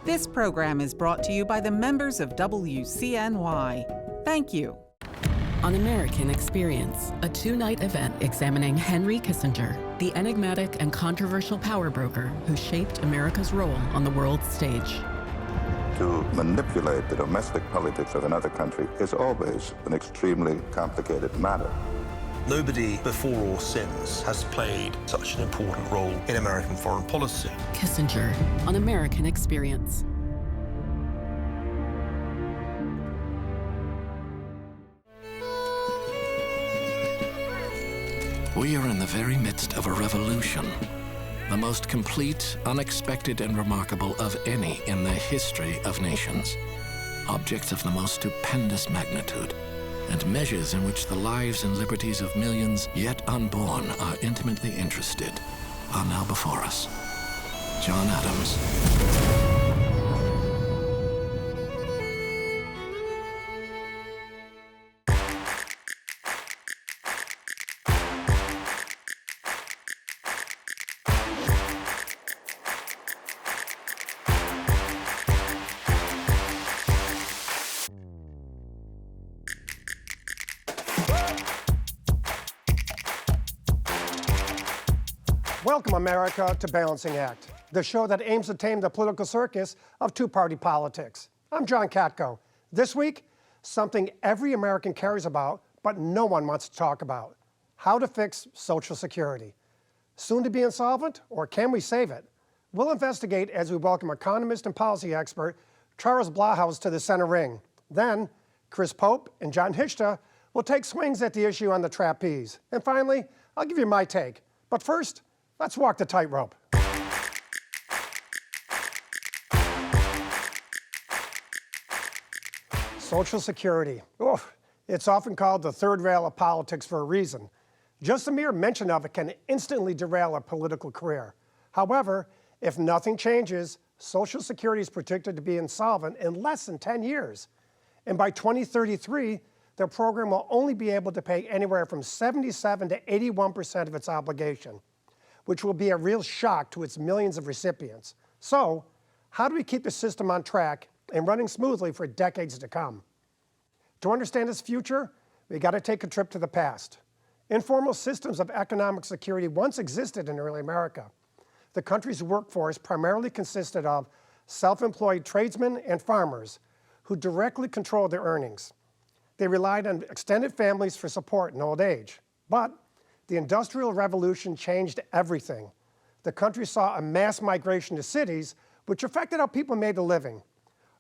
This program is brought to you by the members of WCNY. Thank you. On American Experience, a two-night event examining Henry Kissinger, the enigmatic and controversial power broker who shaped America's role on the world stage. To manipulate the domestic politics of another country is always an extremely complicated matter. Nobody before or since has played such an important role in American foreign policy. Kissinger on American Experience. We are in the very midst of a revolution, the most complete, unexpected, and remarkable of any in the history of nations. Objects of the most stupendous magnitude, and measures in which the lives and liberties of millions yet unborn are intimately interested, are now before us. John Adams. Welcome, America, to Balancing Act, the show that aims to tame the political circus of two-party politics. I'm John Katko. This week, something every American cares about, but no one wants to talk about: how to fix Social Security. Soon to be insolvent, or can we save it? We'll investigate as we welcome economist and policy expert Charles Blahous to the center ring. Then, Chris Pope and John Hishta will take swings at the issue on the trapeze. And finally, I'll give you my take. But first, let's walk the tightrope. Social Security. Oof, it's often called the third rail of politics for a reason. Just a mere mention of it can instantly derail a political career. However, if nothing changes, Social Security is predicted to be insolvent in less than 10 years. And by 2033, the program will only be able to pay anywhere from 77 to 81% of its obligation, which will be a real shock to its millions of recipients. So, how do we keep the system on track and running smoothly for decades to come? To understand its future, we got to take a trip to the past. Informal systems of economic security once existed in early America. The country's workforce primarily consisted of self-employed tradesmen and farmers who directly controlled their earnings. They relied on extended families for support in old age. But the Industrial Revolution changed everything. The country saw a mass migration to cities, which affected how people made a living.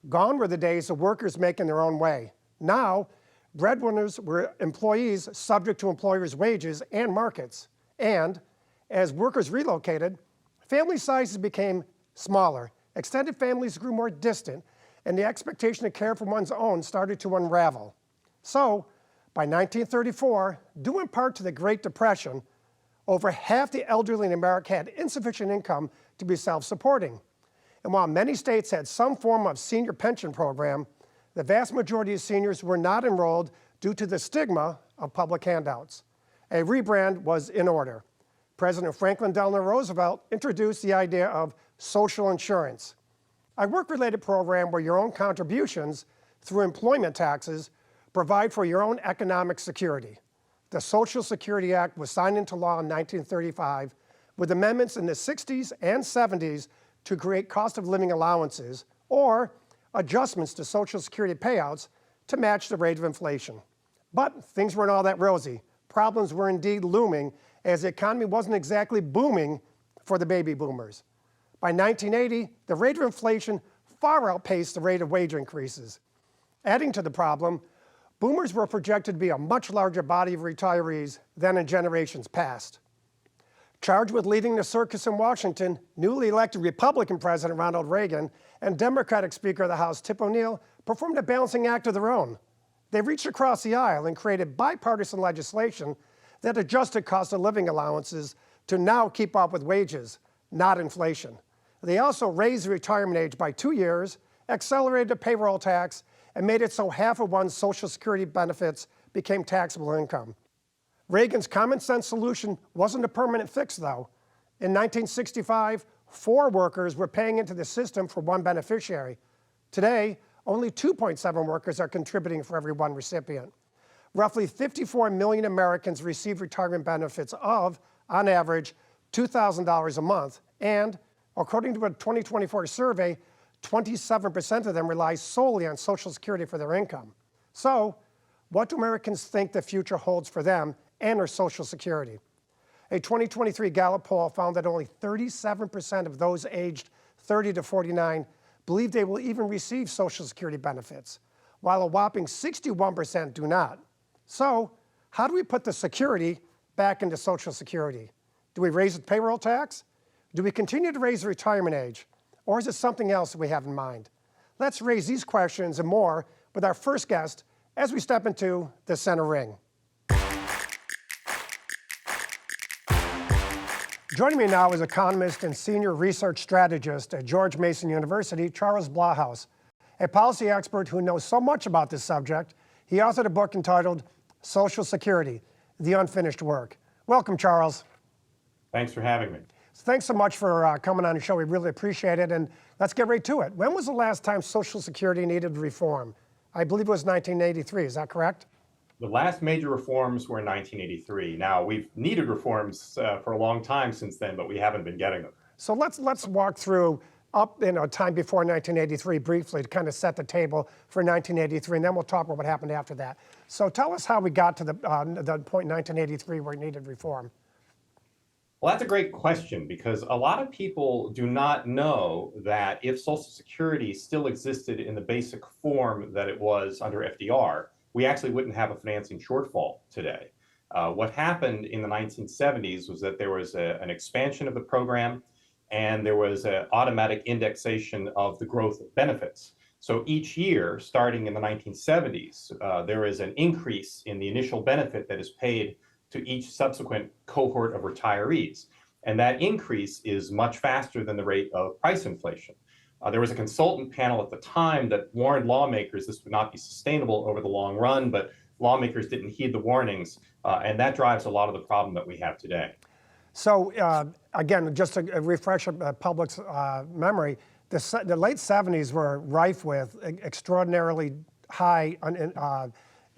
Gone were the days of workers making their own way. Now, breadwinners were employees subject to employers' wages and markets. And as workers relocated, family sizes became smaller, extended families grew more distant, and the expectation to care for one's own started to unravel. So, by 1934, due in part to the Great Depression, over half the elderly in America had insufficient income to be self-supporting. And while many states had some form of senior pension program, the vast majority of seniors were not enrolled due to the stigma of public handouts. A rebrand was in order. President Franklin Delano Roosevelt introduced the idea of social insurance, a work-related program where your own contributions through employment taxes provide for your own economic security. The Social Security Act was signed into law in 1935 with amendments in the 60s and 70s to create cost of living allowances or adjustments to Social Security payouts to match the rate of inflation. But things weren't all that rosy. Problems were indeed looming as the economy wasn't exactly booming for the baby boomers. By 1980, the rate of inflation far outpaced the rate of wage increases. Adding to the problem, boomers were projected to be a much larger body of retirees than in generations past. Charged with leading the circus in Washington, newly elected Republican President Ronald Reagan and Democratic Speaker of the House Tip O'Neill performed a balancing act of their own. They reached across the aisle and created bipartisan legislation that adjusted cost of living allowances to now keep up with wages, not inflation. They also raised the retirement age by 2 years, accelerated the payroll tax, and made it so half of one's Social Security benefits became taxable income. Reagan's common sense solution wasn't a permanent fix, though. In 1965, 4 workers were paying into the system for 1 beneficiary. Today, only 2.7 workers are contributing for every 1 recipient. Roughly 54 million Americans receive retirement benefits of, on average, $2,000 a month, and according to a 2024 survey, 27% of them rely solely on Social Security for their income. So, what do Americans think the future holds for them and their Social Security? A 2023 Gallup poll found that only 37% of those aged 30 to 49 believe they will even receive Social Security benefits, while a whopping 61% do not. So, how do we put the security back into Social Security? Do we raise the payroll tax? Do we continue to raise the retirement age? Or is it something else that we have in mind? Let's raise these questions and more with our first guest as we step into the center ring. Joining me now is economist and senior research strategist at George Mason University, Charles Blahous, a policy expert who knows so much about this subject. He authored a book entitled Social Security, The Unfinished Work. Welcome, Charles. Thanks for having me. Thanks so much for coming on the show. We really appreciate it. And let's get right to it. When was the last time Social Security needed reform? I believe it was 1983. Is that correct? The last major reforms were in 1983. Now, we've needed reforms for a long time since then, but we haven't been getting them. So let's walk through time before 1983 briefly to kind of set the table for 1983, and then we'll talk about what happened after that. So tell us how we got to the point in 1983 where it needed reform. Well, that's a great question, because a lot of people do not know that if Social Security still existed in the basic form that it was under FDR, we actually wouldn't have a financing shortfall today. What happened in the 1970s was that there was an expansion of the program, and there was an automatic indexation of the growth of benefits. So each year, starting in the 1970s, there is an increase in the initial benefit that is paid to each subsequent cohort of retirees. And that increase is much faster than the rate of price inflation. There was a consultant panel at the time that warned lawmakers this would not be sustainable over the long run, but lawmakers didn't heed the warnings, and that drives a lot of the problem that we have today. So again, just to refresh the public's memory, the late 70s were rife with extraordinarily high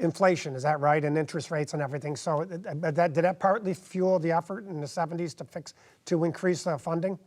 inflation, is that right? And interest rates and everything. So did that partly fuel the effort in the 70s to increase funding?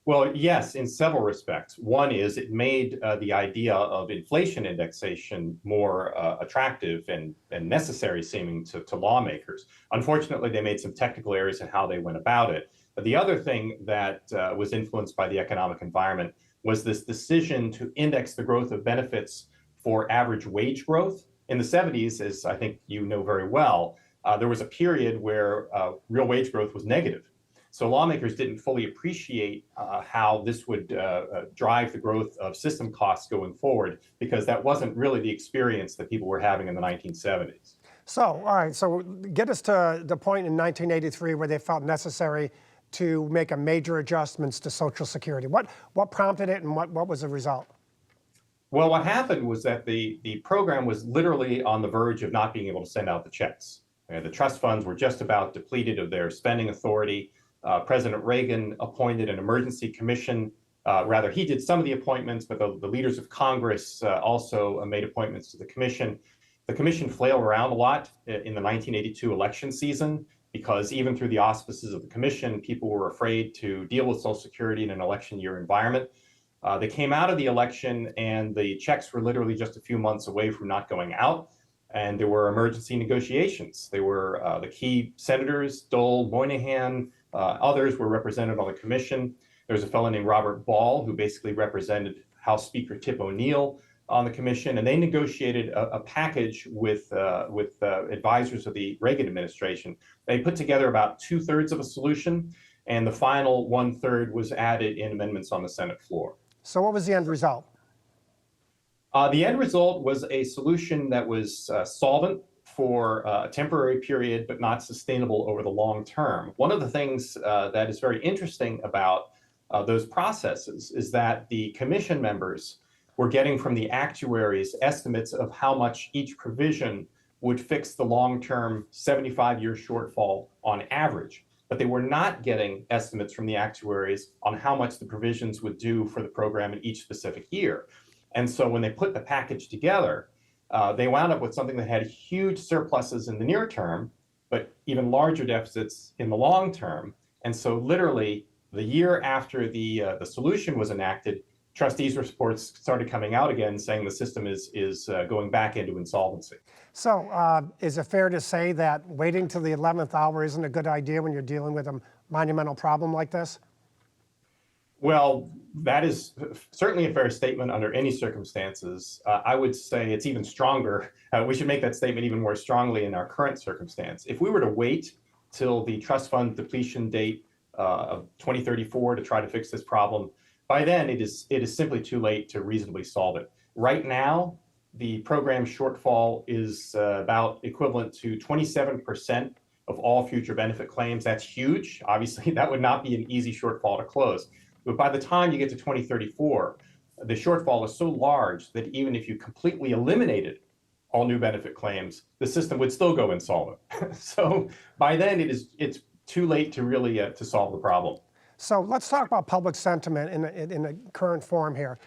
Well, yes, in several respects. One is it made the idea of inflation indexation more attractive and necessary seeming to lawmakers. Unfortunately, they made some technical errors in how they went about it. But the other thing that was influenced by the economic environment was this decision to index the growth of benefits for average wage growth. In the 70s, as I think you know very well, there was a period where real wage growth was negative. So lawmakers didn't fully appreciate how this would drive the growth of system costs going forward, because that wasn't really the experience that people were having in the 1970s. So, all right, so get us to the point in 1983 where they felt necessary to make a major adjustments to Social Security. What prompted it, and what was the result? Well, what happened was that the program was literally on the verge of not being able to send out the checks. The trust funds were just about depleted of their spending authority. President Reagan appointed an emergency commission. He did some of the appointments, but the leaders of Congress also made appointments to the commission. The commission flailed around a lot in the 1982 election season, because even through the auspices of the commission, people were afraid to deal with Social Security in an election year environment. They came out of the election, and the checks were literally just a few months away from not going out. And there were emergency negotiations. They were the key senators, Dole, Moynihan, others were represented on the commission. There was a fellow named Robert Ball, who basically represented House Speaker Tip O'Neill on the commission, and they negotiated a package with advisors of the Reagan administration. They put together about 2/3 of a solution, and the final 1/3 was added in amendments on the Senate floor. So what was the end result? The end result was a solution that was solvent for a temporary period, but not sustainable over the long term. One of the things that is very interesting about those processes is that the commission members were getting from the actuaries estimates of how much each provision would fix the long-term 75-year shortfall on average. but they were not getting estimates from the actuaries on how much the provisions would do for the program in each specific year. And so when they put the package together, they wound up with something that had huge surpluses in the near term, but even larger deficits in the long term. And so literally the year after the solution was enacted, trustees' reports started coming out again saying the system is going back into insolvency. So is it fair to say that waiting till the 11th hour isn't a good idea when you're dealing with a monumental problem like this? Well, that is certainly a fair statement under any circumstances. I would say it's even stronger. We should make that statement even more strongly in our current circumstance. If we were to wait till the trust fund depletion date of 2034 to try to fix this problem, by then it is simply too late to reasonably solve it. Right now, the program shortfall is about equivalent to 27% of all future benefit claims. That's huge. Obviously, that would not be an easy shortfall to close. But by the time you get to 2034, the shortfall is so large that even if you completely eliminated all new benefit claims, the system would still go insolvent. So by then, it's too late to really to solve the problem. So let's talk about public sentiment in the current form here.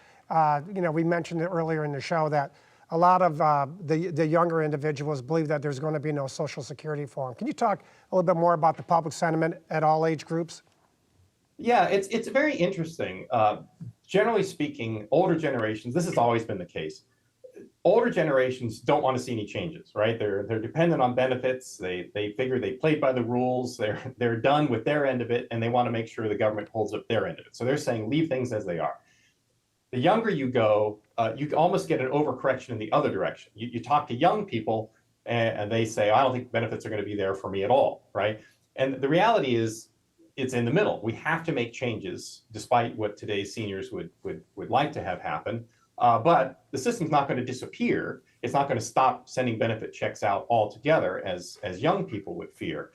We mentioned it earlier in the show that a lot of the younger individuals believe that there's going to be no Social Security for them. Can you talk a little bit more about the public sentiment at all age groups? Yeah, it's very interesting. Generally speaking, older generations, this has always been the case. Older generations don't want to see any changes, right? They're dependent on benefits. They figure they played by the rules. They're done with their end of it, and they want to make sure the government holds up their end of it. So they're saying leave things as they are. The younger you go, you almost get an overcorrection in the other direction. You talk to young people, and they say, I don't think benefits are going to be there for me at all, right? And the reality is, it's in the middle. We have to make changes, despite what today's seniors would like to have happen. But the system's not going to disappear. It's not going to stop sending benefit checks out altogether, as young people would fear.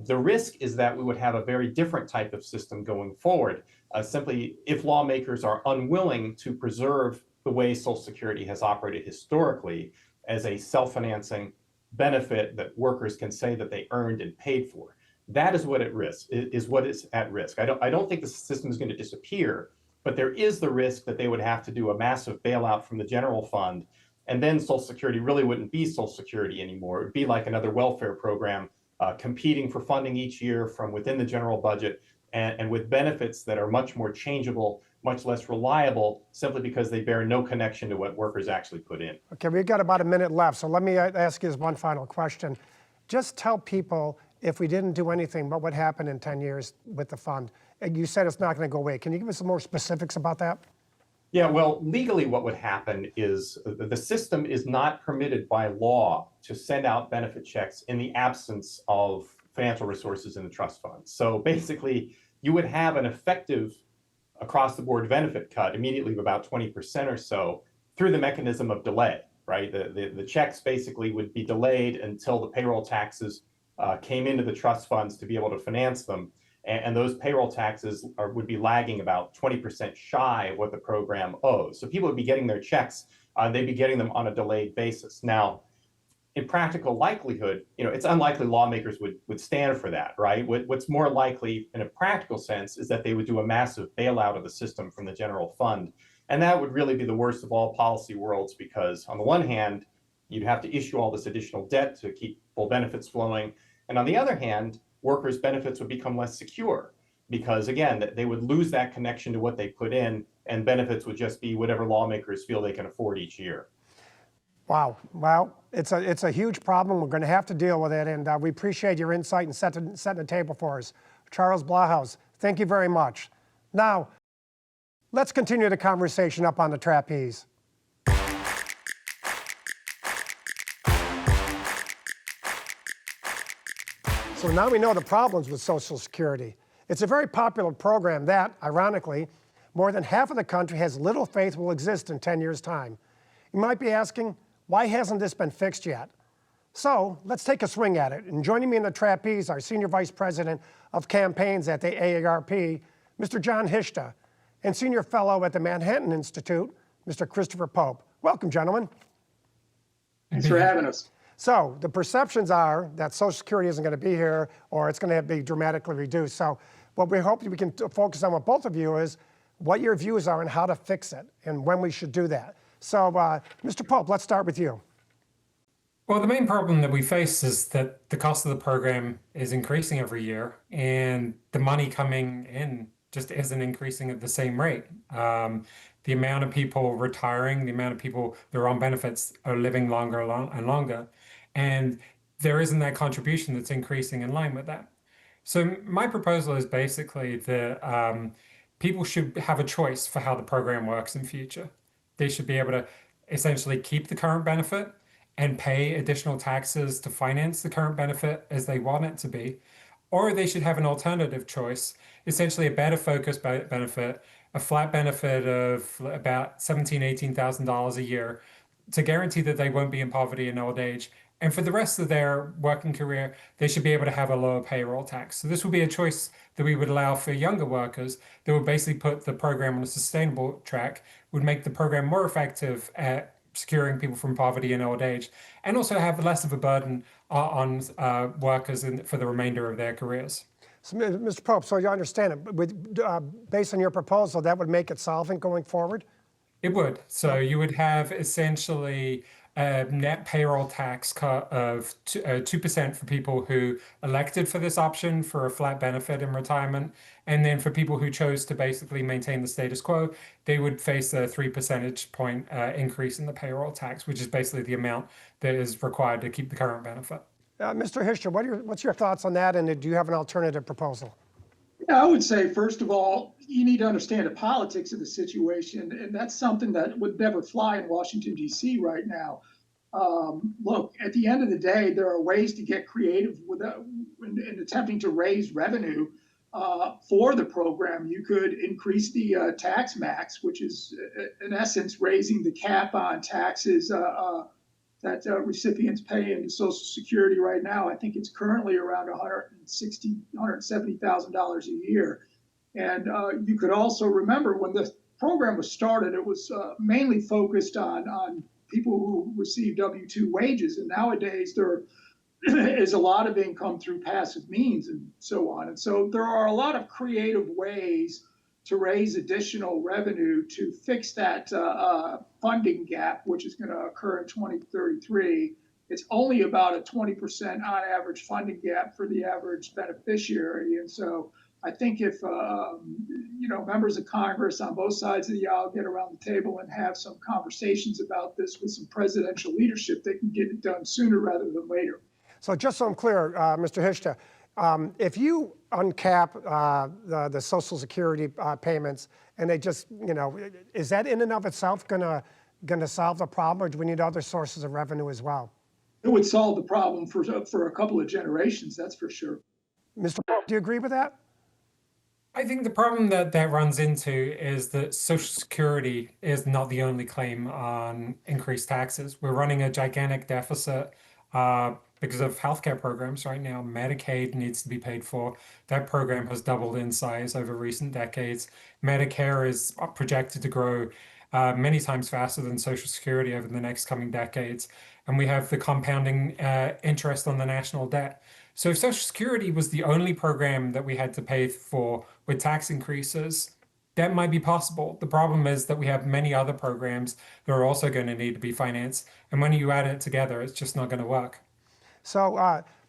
The risk is that we would have a very different type of system going forward, simply if lawmakers are unwilling to preserve the way Social Security has operated historically as a self-financing benefit that workers can say that they earned and paid for. That is what is at risk. I don't think the system is going to disappear, but there is the risk that they would have to do a massive bailout from the general fund, and then Social Security really wouldn't be Social Security anymore. It would be like another welfare program competing for funding each year from within the general budget, and with benefits that are much more changeable, much less reliable, simply because they bear no connection to what workers actually put in. Okay, we've got about a minute left, so let me ask you this one final question. Just tell people, if we didn't do anything, what would happen in 10 years with the fund? And you said it's not going to go away. Can you give us some more specifics about that? Yeah, well, legally what would happen is the system is not permitted by law to send out benefit checks in the absence of financial resources in the trust fund. So basically, you would have an effective across-the-board benefit cut immediately of about 20% or so through the mechanism of delay, right? The checks basically would be delayed until the payroll taxes came into the trust funds to be able to finance them. And those payroll taxes would be lagging about 20% shy of what the program owes. So people would be getting their checks, they'd be getting them on a delayed basis. Now, in practical likelihood, it's unlikely lawmakers would stand for that, right? What's more likely in a practical sense is that they would do a massive bailout of the system from the general fund. And that would really be the worst of all policy worlds, because on the one hand, you'd have to issue all this additional debt to keep full benefits flowing. And on the other hand, workers' benefits would become less secure because, again, they would lose that connection to what they put in, and benefits would just be whatever lawmakers feel they can afford each year. Wow. Well, it's a huge problem. We're going to have to deal with it, and we appreciate your insight and setting the table for us. Charles Blahous, thank you very much. Now, let's continue the conversation up on the trapeze. So now we know the problems with Social Security. It's a very popular program that, ironically, more than half of the country has little faith will exist in 10 years' time. You might be asking, why hasn't this been fixed yet? So let's take a swing at it. And joining me in the trapeze, our Senior Vice President of Campaigns at the AARP, Mr. John Hishta, and Senior Fellow at the Manhattan Institute, Mr. Christopher Pope. Welcome, gentlemen. Thanks for having us. So the perceptions are that Social Security isn't going to be here or it's going to be dramatically reduced. So what we hope we can focus on with both of you is what your views are on how to fix it and when we should do that. So Mr. Pope, let's start with you. Well, the main problem that we face is that the cost of the program is increasing every year, and the money coming in just isn't increasing at the same rate. The amount of people retiring, the amount of people that are on benefits are living longer and longer, and there isn't that contribution that's increasing in line with that. So my proposal is basically that people should have a choice for how the program works in future. They should be able to essentially keep the current benefit and pay additional taxes to finance the current benefit as they want it to be, or they should have an alternative choice, essentially a better focused benefit, a flat benefit of about $17,000, $18,000 a year to guarantee that they won't be in poverty in old age. And for the rest of their working career, they should be able to have a lower payroll tax. So this would be a choice that we would allow for younger workers that would basically put the program on a sustainable track, would make the program more effective at securing people from poverty in old age, and also have less of a burden on workers for the remainder of their careers. So, Mr. Pope, so you understand it, based on your proposal, that would make it solvent going forward? It would. So you would have essentially a net payroll tax cut of 2% for people who elected for this option for a flat benefit in retirement. And then for people who chose to basically maintain the status quo, they would face a 3 percentage point increase in the payroll tax, which is basically the amount that is required to keep the current benefit. Mr. Hishta, what's your thoughts on that, and do you have an alternative proposal? Yeah, I would say, first of all, you need to understand the politics of the situation, and that's something that would never fly in Washington, D.C. right now. Look, at the end of the day, there are ways to get creative in attempting to raise revenue for the program. You could increase the tax max, which is, in essence, raising the cap on taxes that recipients pay into Social Security right now. I think it's currently around $170,000 a year. And you could also remember when the program was started, it was mainly focused on people who receive W-2 wages. And nowadays there is a lot of income through passive means and so on. And so there are a lot of creative ways to raise additional revenue to fix that funding gap, which is going to occur in 2033. It's only about a 20% on average funding gap for the average beneficiary. And so I think if members of Congress on both sides of the aisle get around the table and have some conversations about this with some presidential leadership, they can get it done sooner rather than later. So just so I'm clear, Mr. Hishta, if you uncap the Social Security payments and they just, is that in and of itself going to solve the problem, or do we need other sources of revenue as well? It would solve the problem for a couple of generations, that's for sure. Mr. Pope, do you agree with that? I think the problem that runs into is that Social Security is not the only claim on increased taxes. We're running a gigantic deficit because of healthcare programs right now. Medicaid needs to be paid for. That program has doubled in size over recent decades. Medicare is projected to grow many times faster than Social Security over the next coming decades. And we have the compounding interest on the national debt. So if Social Security was the only program that we had to pay for with tax increases, that might be possible. The problem is that we have many other programs that are also going to need to be financed. And when you add it together, it's just not going to work. So,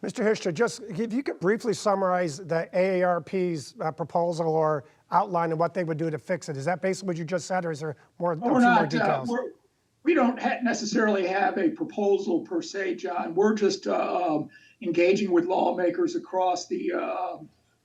Mr. Hishta, just if you could briefly summarize the AARP's proposal or outline of what they would do to fix it. Is that basically what you just said, or is there more details? We don't necessarily have a proposal per se, John. We're just engaging with lawmakers across the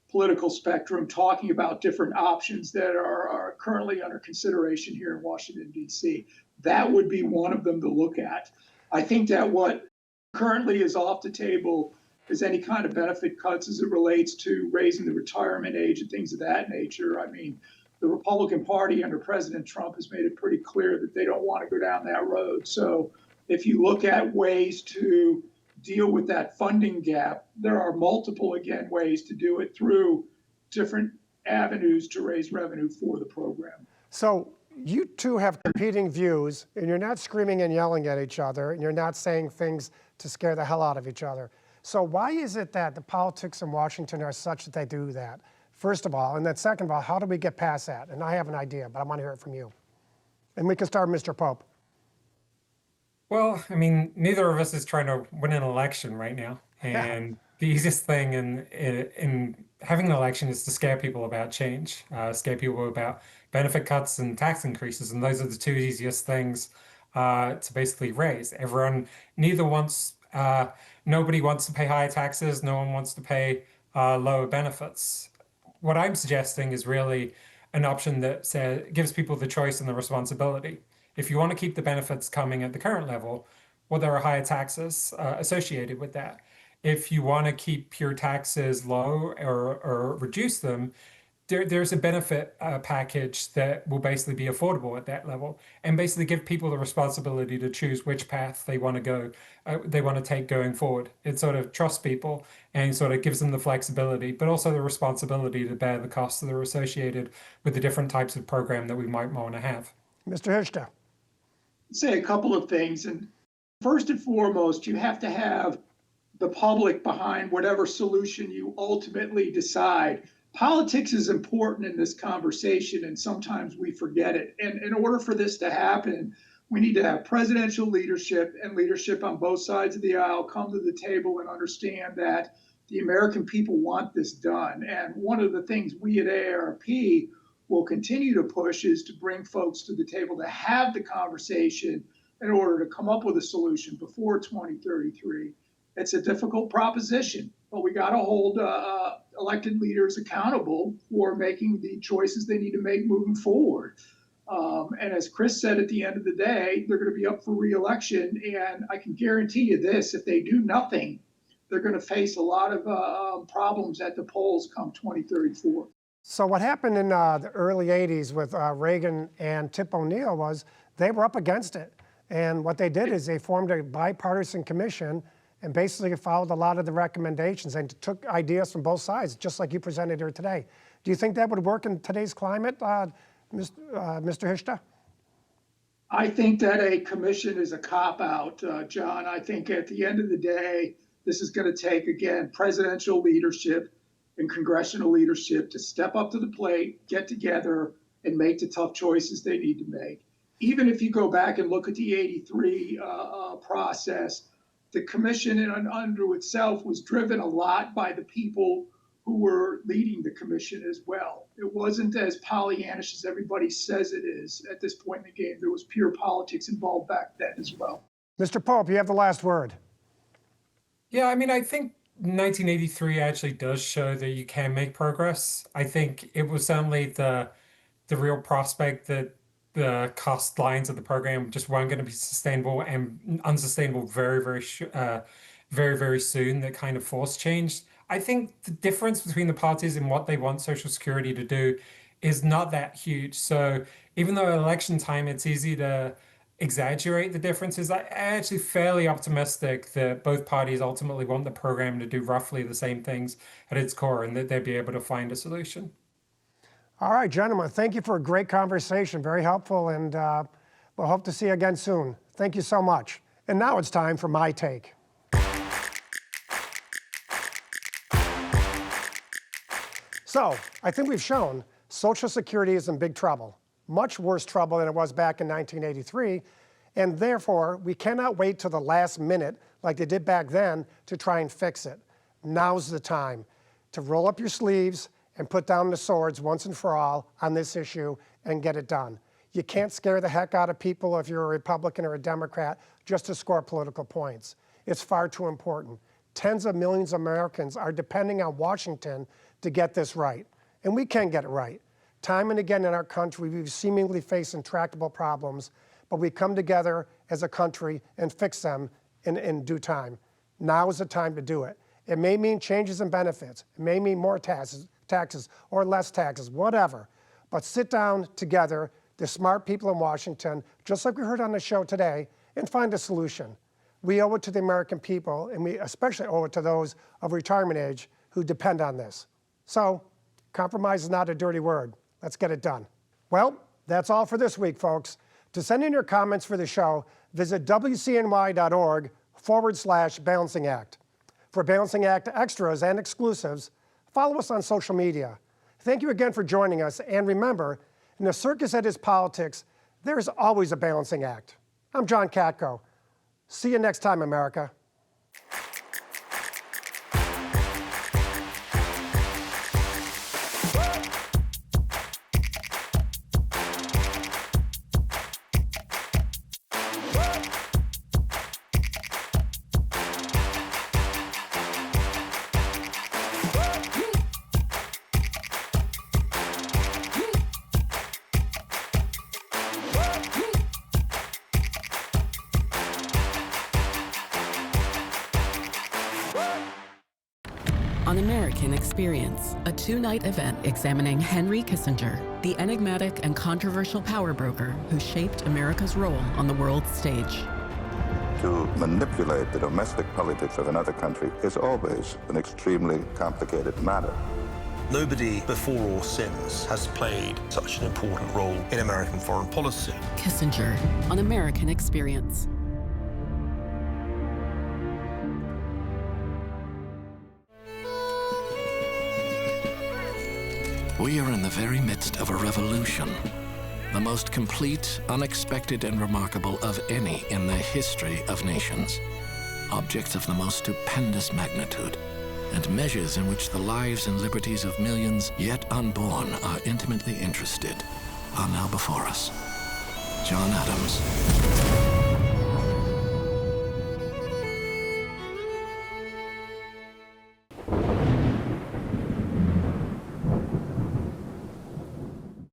political spectrum, talking about different options that are currently under consideration here in Washington, D.C. That would be one of them to look at. I think that what currently is off the table is any kind of benefit cuts as it relates to raising the retirement age and things of that nature. I mean, the Republican Party under President Trump has made it pretty clear that they don't want to go down that road. So if you look at ways to deal with that funding gap, there are multiple, again, ways to do it through different avenues to raise revenue for the program. So you two have competing views, and you're not screaming and yelling at each other, and you're not saying things to scare the hell out of each other. So why is it that the politics in Washington are such that they do that? First of all, and then second of all, how do we get past that? And I have an idea, but I want to hear it from you. And we can start with Mr. Pope. Well, I mean, neither of us is trying to win an election right now. And the easiest thing in having an election is to scare people about change, scare people about benefit cuts and tax increases. And those are the two easiest things to basically raise. Nobody wants to pay higher taxes. No one wants to pay lower benefits. What I'm suggesting is really an option that gives people the choice and the responsibility. If you want to keep the benefits coming at the current level, well, there are higher taxes associated with that. If you want to keep your taxes low or reduce them, there's a benefit package that will basically be affordable at that level, and basically give people the responsibility to choose which path they want to take going forward. It sort of trusts people and sort of gives them the flexibility, but also the responsibility to bear the costs that are associated with the different types of program that we might want to have. Mr. Hishta. Say a couple of things. And first and foremost, you have to have the public behind whatever solution you ultimately decide. Politics is important in this conversation, and sometimes we forget it. And in order for this to happen, we need to have presidential leadership and leadership on both sides of the aisle come to the table and understand that the American people want this done. And one of the things we at AARP will continue to push is to bring folks to the table to have the conversation in order to come up with a solution before 2033. It's a difficult proposition, but we got to hold elected leaders accountable for making the choices they need to make moving forward. And as Chris said, at the end of the day, they're going to be up for re-election. And I can guarantee you this, if they do nothing, they're going to face a lot of problems at the polls come 2034. So what happened in the early 80s with Reagan and Tip O'Neill was they were up against it. And what they did is they formed a bipartisan commission and basically followed a lot of the recommendations and took ideas from both sides, just like you presented here today. Do you think that would work in today's climate, Mr. Hishta? I think that a commission is a cop-out, John. I think at the end of the day, this is going to take, again, presidential leadership and congressional leadership to step up to the plate, get together, and make the tough choices they need to make. Even if you go back and look at the 83 process, the commission unto itself was driven a lot by the people who were leading the commission as well. It wasn't as Pollyannish as everybody says it is at this point in the game. There was pure politics involved back then as well. Mr. Pope, you have the last word. Yeah, I mean, I think 1983 actually does show that you can make progress. I think it was certainly the real prospect that the cost lines of the program just weren't going to be sustainable and unsustainable very soon that kind of forced change. I think the difference between the parties and what they want Social Security to do is not that huge. So even though at election time it's easy to exaggerate the differences, I'm actually fairly optimistic that both parties ultimately want the program to do roughly the same things at its core and that they'd be able to find a solution. All right, gentlemen, thank you for a great conversation, very helpful, and we'll hope to see you again soon. Thank you so much. And now it's time for my take. So, I think we've shown Social Security is in big trouble, much worse trouble than it was back in 1983, and therefore, we cannot wait till the last minute, like they did back then, to try and fix it. Now's the time to roll up your sleeves and put down the swords once and for all on this issue and get it done. You can't scare the heck out of people if you're a Republican or a Democrat just to score political points. It's far too important. Tens of millions of Americans are depending on Washington to get this right, and we can get it right. Time and again in our country, we've seemingly faced intractable problems, but we come together as a country and fix them in due time. Now is the time to do it. It may mean changes in benefits. It may mean more taxes or less taxes, whatever. But sit down together, the smart people in Washington, just like we heard on the show today, and find a solution. We owe it to the American people, and we especially owe it to those of retirement age who depend on this. So, compromise is not a dirty word. Let's get it done. Well, That's all for this week, folks. To send in your comments for the show, visit wcny.org/balancingact. For Balancing Act extras and exclusives, follow us on social media. Thank you again for joining us, and remember, in the circus that is politics, there is always a balancing act. I'm John Katko. See you next time, America. On American Experience, a two-night event examining Henry Kissinger, the enigmatic and controversial power broker who shaped America's role on the world stage. To manipulate the domestic politics of another country is always an extremely complicated matter. Nobody before or since has played such an important role in American foreign policy. Kissinger, on American Experience. We are in the very midst of a revolution, the most complete, unexpected, and remarkable of any in the history of nations. Objects of the most stupendous magnitude, and measures in which the lives and liberties of millions yet unborn are intimately interested, are now before us. John Adams.